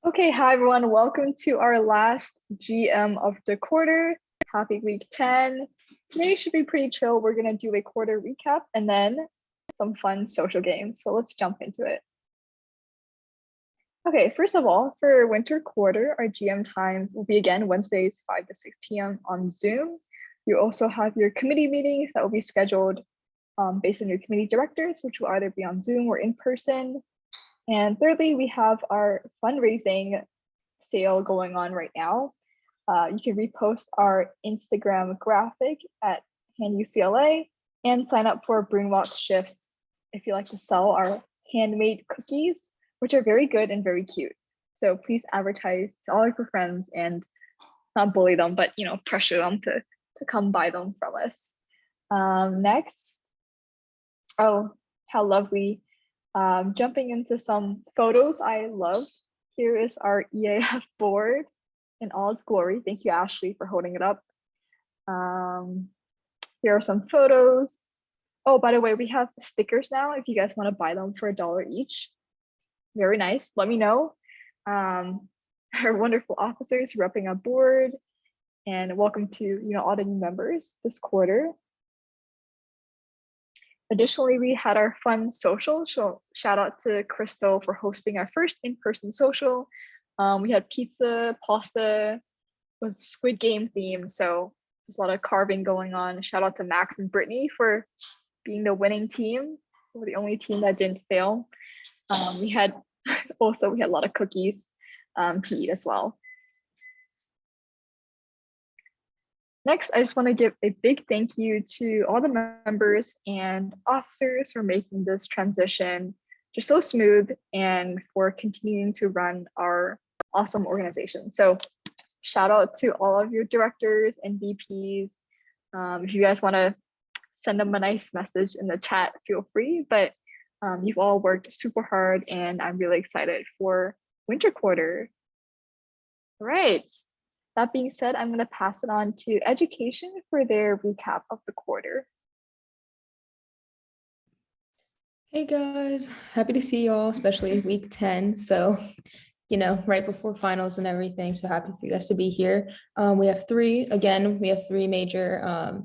Okay, hi everyone. Welcome to our last GM of the quarter. Happy week 10. Today should be pretty chill. We're going to do a quarter recap and then some fun social games. So let's jump into it. Okay, first of all, for winter quarter, our GM times will be again Wednesdays 5 to 6 p.m. on Zoom. You also have your committee meetings that will be scheduled based on your committee directors, which will either be on Zoom or in person. And thirdly, we have our fundraising sale going on right now. You can repost our Instagram graphic at UCLA and sign up for Broomwalk Shifts if you like to sell our handmade cookies, which are very good and very cute. So please advertise to all of your friends and not bully them, but pressure them to come buy them from us. Next, oh, how lovely. Jumping into some photos I loved. Here is our EAF board in all its glory. Thank you, Ashley, for holding it up. Here are some photos. Oh, by the way, we have stickers now if you guys want to buy them for $1 each. Very nice. Let me know. Our wonderful officers repping our board, and welcome to all the new members this quarter. Additionally, we had our fun social. So shout out to Crystal for hosting our first in-person social. We had pizza, pasta, was Squid Game themed, so there's a lot of carving going on. Shout out to Max and Brittany for being the winning team. We're the only team that didn't fail. We had a lot of cookies to eat as well. Next, I just want to give a big thank you to all the members and officers for making this transition just so smooth and for continuing to run our awesome organization. So shout out to all of your directors and VPs. If you guys want to send them a nice message in the chat, feel free, but you've all worked super hard and I'm really excited for winter quarter. All right. That being said, I'm going to pass it on to education for their recap of the quarter. Hey guys, happy to see you all, especially week 10. So, right before finals and everything. So happy for you guys to be here. We have three major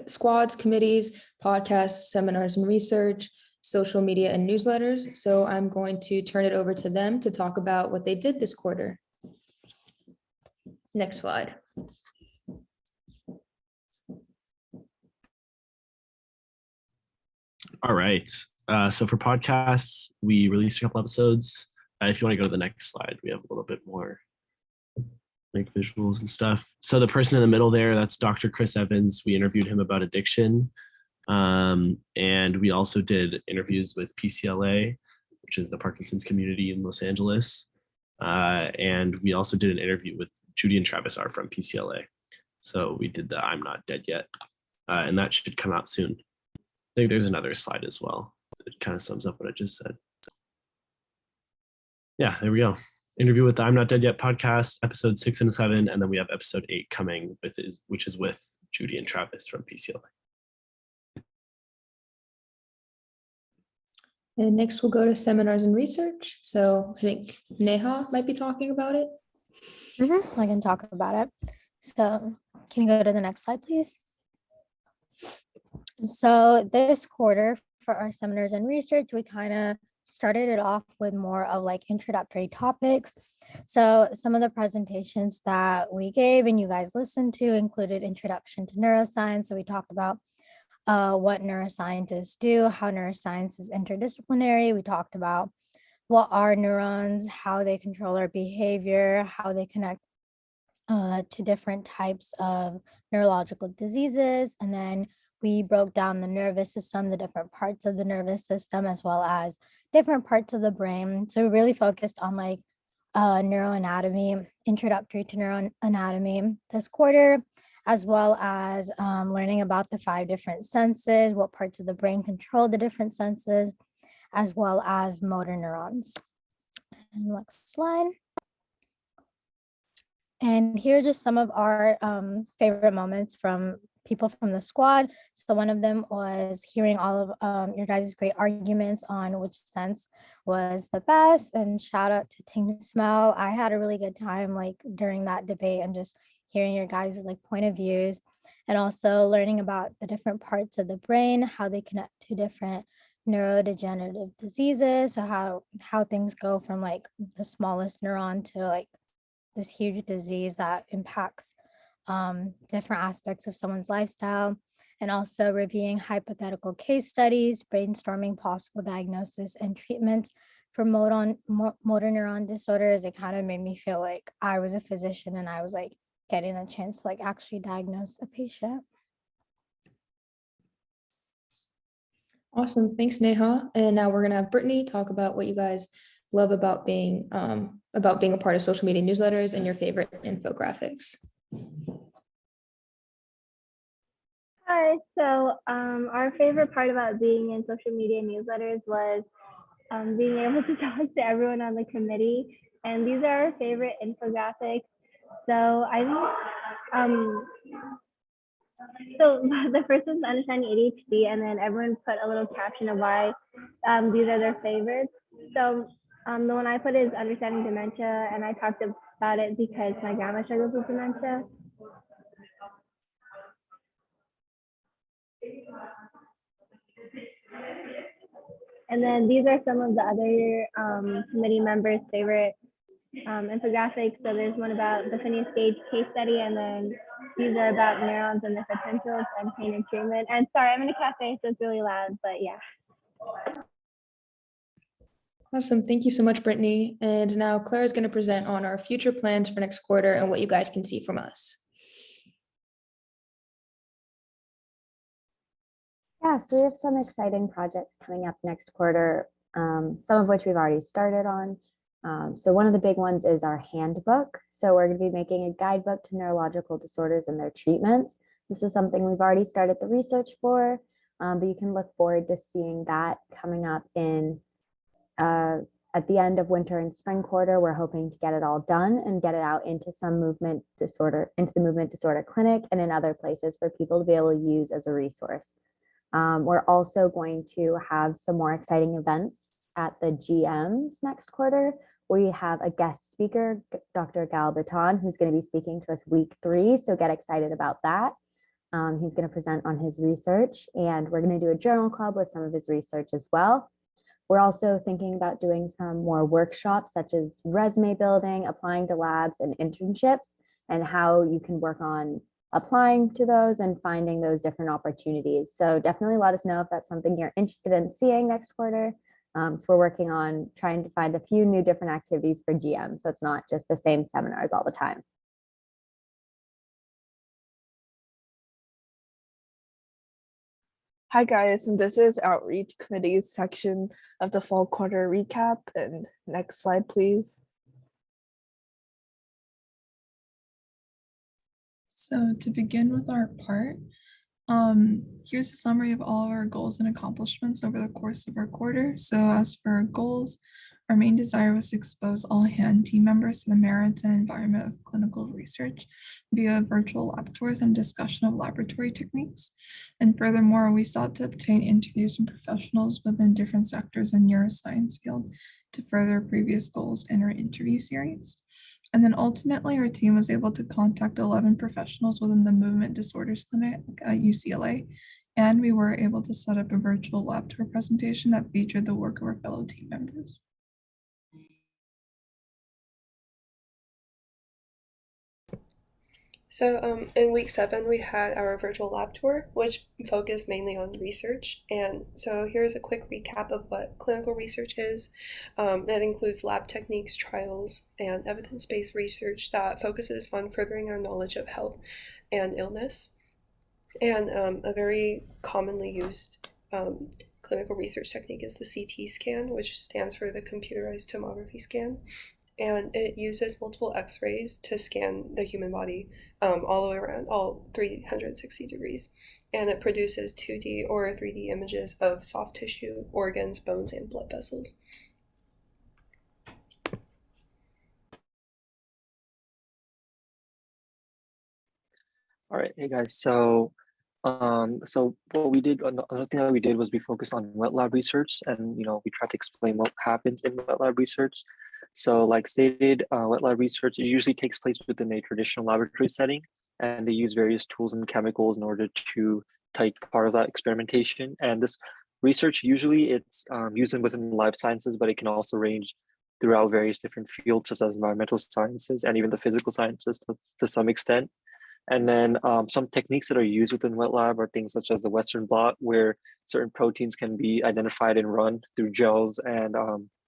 squads, committees, podcasts, seminars and research, social media and newsletters. So I'm going to turn it over to them to talk about what they did this quarter. Next slide. All right. So for podcasts, we released a couple episodes. If you want to go to the next slide, we have a little bit more like visuals and stuff. So the person in the middle there, that's Dr. Chris Evans. We interviewed him about addiction. And we also did interviews with PCLA, which is the Parkinson's community in Los Angeles. And we also did an interview with Judy and Travis are from PCLA. So we did the I'm Not Dead Yet. And that should come out soon. I think there's another slide as well. It kind of sums up what I just said. Yeah, there we go. Interview with the I'm Not Dead Yet podcast, episode 6 and 7. And then we have episode 8 coming, which is with Judy and Travis from PCLA. And next we'll go to seminars and research. So I think Neha might be talking about it. I can talk about it. So can you go to the next slide, please? So this quarter for our seminars and research, we kind of started it off with more of like introductory topics. So some of the presentations that we gave and you guys listened to included introduction to neuroscience. So we talked about what neuroscientists do, how neuroscience is interdisciplinary. We talked about what are neurons, how they control our behavior, how they connect to different types of neurological diseases. And then we broke down the nervous system, the different parts of the nervous system, as well as different parts of the brain. So we really focused on like neuroanatomy, introductory to neuroanatomy this quarter, as well as learning about the 5 different senses, what parts of the brain control the different senses, as well as motor neurons. And next slide. And here are just some of our favorite moments from people from the squad. So one of them was hearing all of your guys' great arguments on which sense was the best. And shout out to Team Smell. I had a really good time like during that debate and just hearing your guys' like point of views, and also learning about the different parts of the brain, how they connect to different neurodegenerative diseases. So how things go from like the smallest neuron to like this huge disease that impacts different aspects of someone's lifestyle, and also reviewing hypothetical case studies, brainstorming possible diagnosis and treatment for motor neuron disorders. It kind of made me feel like I was a physician and I was like getting the chance to like actually diagnose a patient. Awesome. Thanks, Neha. And now we're gonna have Brittany talk about what you guys love about being a part of social media newsletters and your favorite infographics. Hi, so our favorite part about being in social media newsletters was being able to talk to everyone on the committee. And these are our favorite infographics. So I think, so the first one's understanding ADHD, and then everyone put a little caption of why these are their favorites. So the one I put is understanding dementia, and I talked about it because my grandma struggles with dementia. And then these are some of the other committee members' favorite infographics. So there's one about the Phineas Gage case study, and then these are about neurons and their potentials and pain and treatment. And sorry, I'm in a cafe, so it's really loud, but yeah. Awesome. Thank you so much, Brittany. And now Claire is going to present on our future plans for next quarter and what you guys can see from us. Yeah, so we have some exciting projects coming up next quarter, some of which we've already started on. So one of the big ones is our handbook. So we're going to be making a guidebook to neurological disorders and their treatments. This is something we've already started the research for, but you can look forward to seeing that coming up in at the end of winter and spring quarter. We're hoping to get it all done and get it out into the movement disorder clinic and in other places for people to be able to use as a resource. We're also going to have some more exciting events at the GMs next quarter. We have a guest speaker, Dr. Gal Baton, who's going to be speaking to us week 3. So get excited about that. He's going to present on his research, and we're going to do a journal club with some of his research as well. We're also thinking about doing some more workshops, such as resume building, applying to labs, and internships, and how you can work on applying to those and finding those different opportunities. So definitely let us know if that's something you're interested in seeing next quarter. So we're working on trying to find a few new different activities for GM, so it's not just the same seminars all the time. Hi guys, and this is Outreach Committee's section of the fall quarter recap. And next slide, please. So to begin with our part, here's a summary of all of our goals and accomplishments over the course of our quarter. So as for our goals, our main desire was to expose all HAND team members to the merits and environment of clinical research via virtual lab tours and discussion of laboratory techniques. And furthermore, we sought to obtain interviews from professionals within different sectors of neuroscience field to further previous goals in our interview series. And then ultimately, our team was able to contact 11 professionals within the movement disorders clinic at UCLA. And we were able to set up a virtual lab tour presentation that featured the work of our fellow team members. So in week 7, we had our virtual lab tour, which focused mainly on research. And so here's a quick recap of what clinical research is. That includes lab techniques, trials, and evidence-based research that focuses on furthering our knowledge of health and illness. And a very commonly used clinical research technique is the CT scan, which stands for the computerized tomography scan. And it uses multiple x-rays to scan the human body all the way around, all 360 degrees. And it produces 2D or 3D images of soft tissue, organs, bones, and blood vessels. All right, hey guys, so So what we did, another thing that we did was we focused on wet lab research, and we tried to explain what happens in wet lab research. So like stated, wet lab research usually takes place within a traditional laboratory setting, and they use various tools and chemicals in order to take part of that experimentation. And this research, usually it's used within life sciences, but it can also range throughout various different fields, such as environmental sciences and even the physical sciences to some extent. And then some techniques that are used within wet lab are things such as the Western blot, where certain proteins can be identified and run through gels and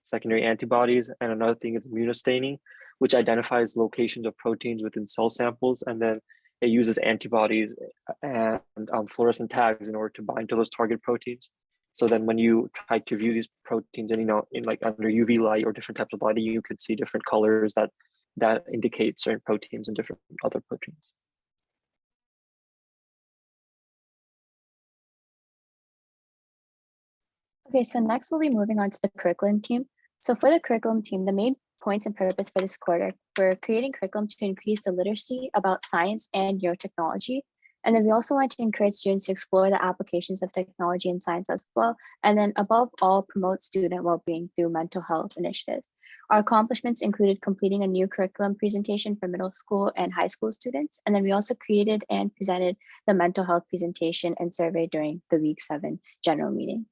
secondary antibodies. And another thing is immunostaining, which identifies locations of proteins within cell samples. And then it uses antibodies and fluorescent tags in order to bind to those target proteins. So then when you try to view these proteins and, in like under UV light or different types of lighting, you could see different colors that indicate certain proteins and different other proteins. Okay, so next we'll be moving on to the curriculum team. So for the curriculum team, the main points and purpose for this quarter were creating curriculum to increase the literacy about science and neurotechnology. And then we also want to encourage students to explore the applications of technology and science as well. And then above all, promote student well-being through mental health initiatives. Our accomplishments included completing a new curriculum presentation for middle school and high school students. And then we also created and presented the mental health presentation and survey during the week 7 general meeting.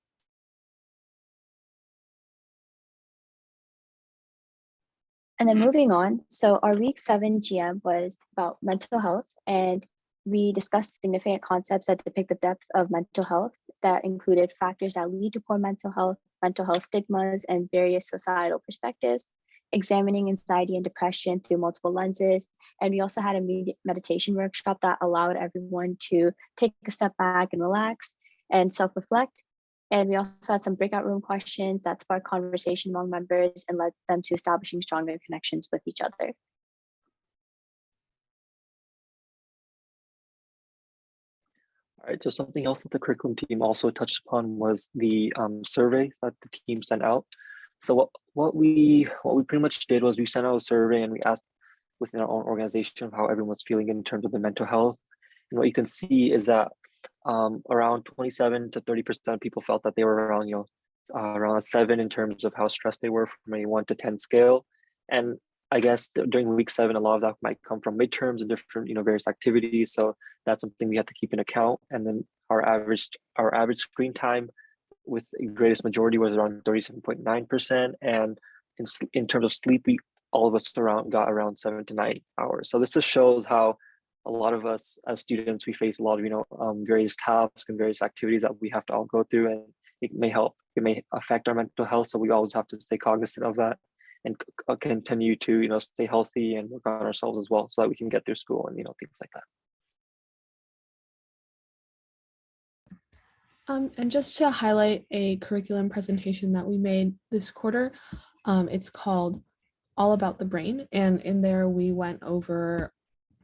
And then moving on, so our week 7 GM was about mental health, and we discussed significant concepts that depict the depth of mental health that included factors that lead to poor mental health stigmas, and various societal perspectives, examining anxiety and depression through multiple lenses. And we also had a meditation workshop that allowed everyone to take a step back and relax and self-reflect. And we also had some breakout room questions that sparked conversation among members and led them to establishing stronger connections with each other. All right, so something else that the curriculum team also touched upon was the survey that the team sent out. So what we pretty much did was we sent out a survey and we asked within our own organization how everyone was feeling in terms of the mental health. And what you can see is that around 27 to 30% of people felt that they were around, around a 7 in terms of how stressed they were from a 1 to 10 scale. And I guess during week 7, a lot of that might come from midterms and different, various activities. So that's something we have to keep in account. And then our average screen time with the greatest majority was around 37.9%. And in terms of sleep, all of us got around 7 to 9 hours. So this just shows how a lot of us as students, we face a lot of, various tasks and various activities that we have to all go through, and it may affect our mental health. So we always have to stay cognizant of that and continue to, stay healthy and work on ourselves as well so that we can get through school and, things like that. And just to highlight a curriculum presentation that we made this quarter, it's called All About the Brain. And in there, we went over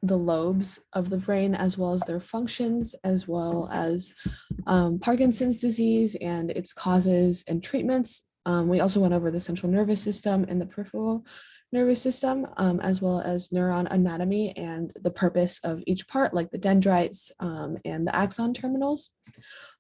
the lobes of the brain, as well as their functions, as well as Parkinson's disease and its causes and treatments. We also went over the central nervous system and the peripheral nervous system, as well as neuron anatomy and the purpose of each part, like the dendrites and the axon terminals.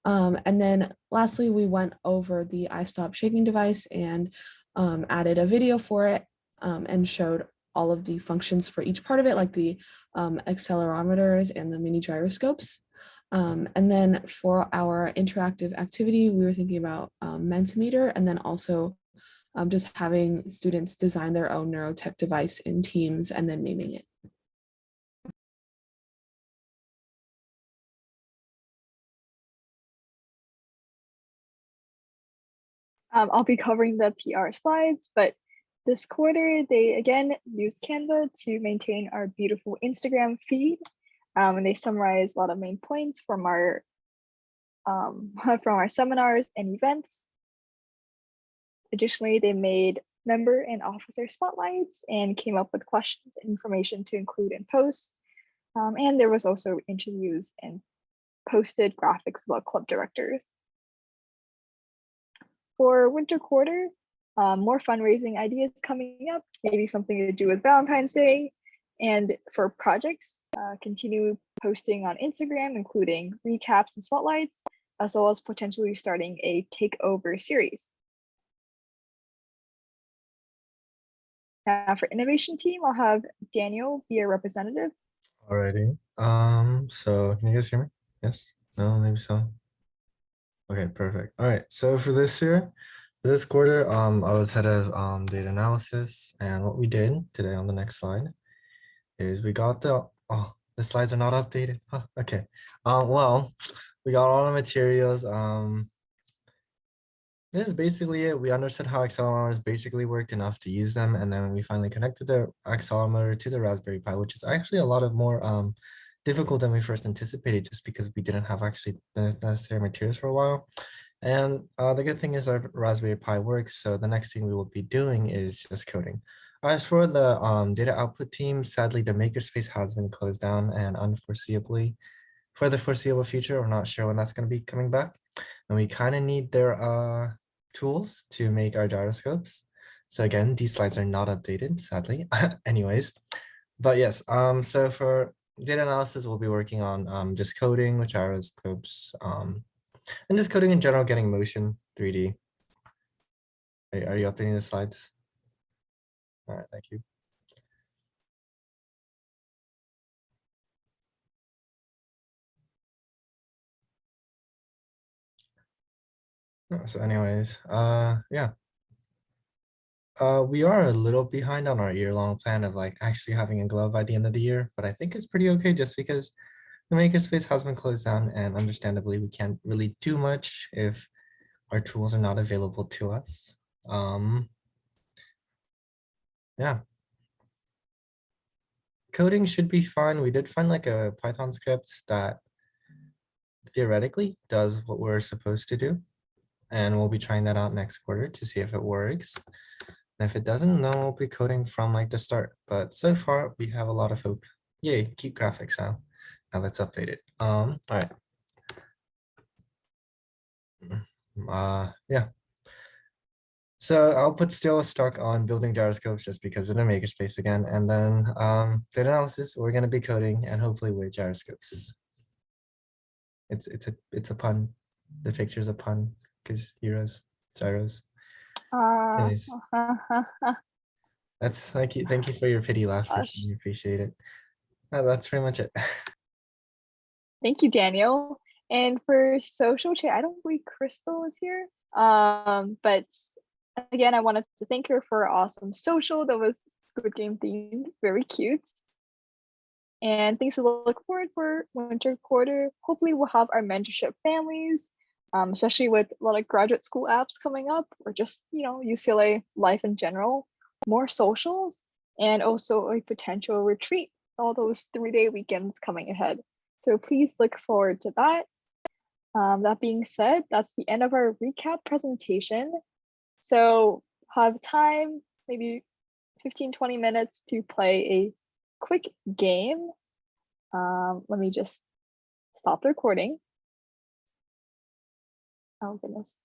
And then lastly, we went over the iStop shaking device and added a video for it and showed all of the functions for each part of it, like the accelerometers and the mini gyroscopes. And then for our interactive activity, we were thinking about Mentimeter, and then also just having students design their own neurotech device in teams and then naming it. I'll be covering the PR slides, but this quarter, they again used Canva to maintain our beautiful Instagram feed. And they summarize a lot of main points from our seminars and events. Additionally, they made member and officer spotlights and came up with questions and information to include in posts. And there was also interviews and posted graphics about club directors. For winter quarter, more fundraising ideas coming up, maybe something to do with Valentine's Day. And for projects, continue posting on Instagram, including recaps and spotlights, as well as potentially starting a takeover series. Now for innovation team, I'll have Daniel be a representative. Alrighty. So can you guys hear me? Yes? No, maybe so. Okay, perfect. All right. So for this year, this quarter, I was head of data analysis, and what we did today on the next slide is we got the slides are not updated. Huh, okay. Well, we got all the materials. This is basically it. We understood how accelerometers basically worked enough to use them, and then we finally connected the accelerometer to the Raspberry Pi, which is actually a lot of more difficult than we first anticipated, just because we didn't have actually the necessary materials for a while. And the good thing is our Raspberry Pi works, so the next thing we will be doing is just coding. As for the data output team, sadly the makerspace has been closed down, and unforeseeably, for the foreseeable future, we're not sure when that's going to be coming back. And we kind of need their tools to make our gyroscopes. So again, these slides are not updated, sadly. Anyways, but yes, so for data analysis, we'll be working on just coding with gyroscopes, and just coding in general, getting motion 3D. Are you updating the slides? All right, thank you. So anyways, yeah. We are a little behind on our year-long plan of like actually having a glove by the end of the year, but I think it's pretty okay just because the makerspace has been closed down, and understandably we can't really do much if our tools are not available to us. Yeah. Coding should be fine. We did find like a Python script that theoretically does what we're supposed to do, and we'll be trying that out next quarter to see if it works. And if it doesn't, then we'll be coding from like the start. But so far we have a lot of hope. Yay, keep graphics now. Now let's update it. All right. Yeah. So I'll put still stuck on building gyroscopes just because of the makerspace again. And then data analysis, we're going to be coding and hopefully with gyroscopes. It's a pun. The picture's a pun because heroes, gyros. Anyways, that's thank you for your pity laughter. Gosh. We appreciate it. That's pretty much it. Thank you, Daniel. And for social chat, I don't believe Crystal is here. But again, I wanted to thank her for awesome social that was Squid Game themed, very cute. And things to look forward for winter quarter. Hopefully we'll have our mentorship families, especially with a lot of graduate school apps coming up, or just, you know, UCLA life in general, more socials, and also a potential retreat, all those 3-day weekends coming ahead. So please look forward to that. That being said, that's the end of our recap presentation. So have time, maybe 15-20 minutes to play a quick game. Let me just stop the recording. Oh goodness.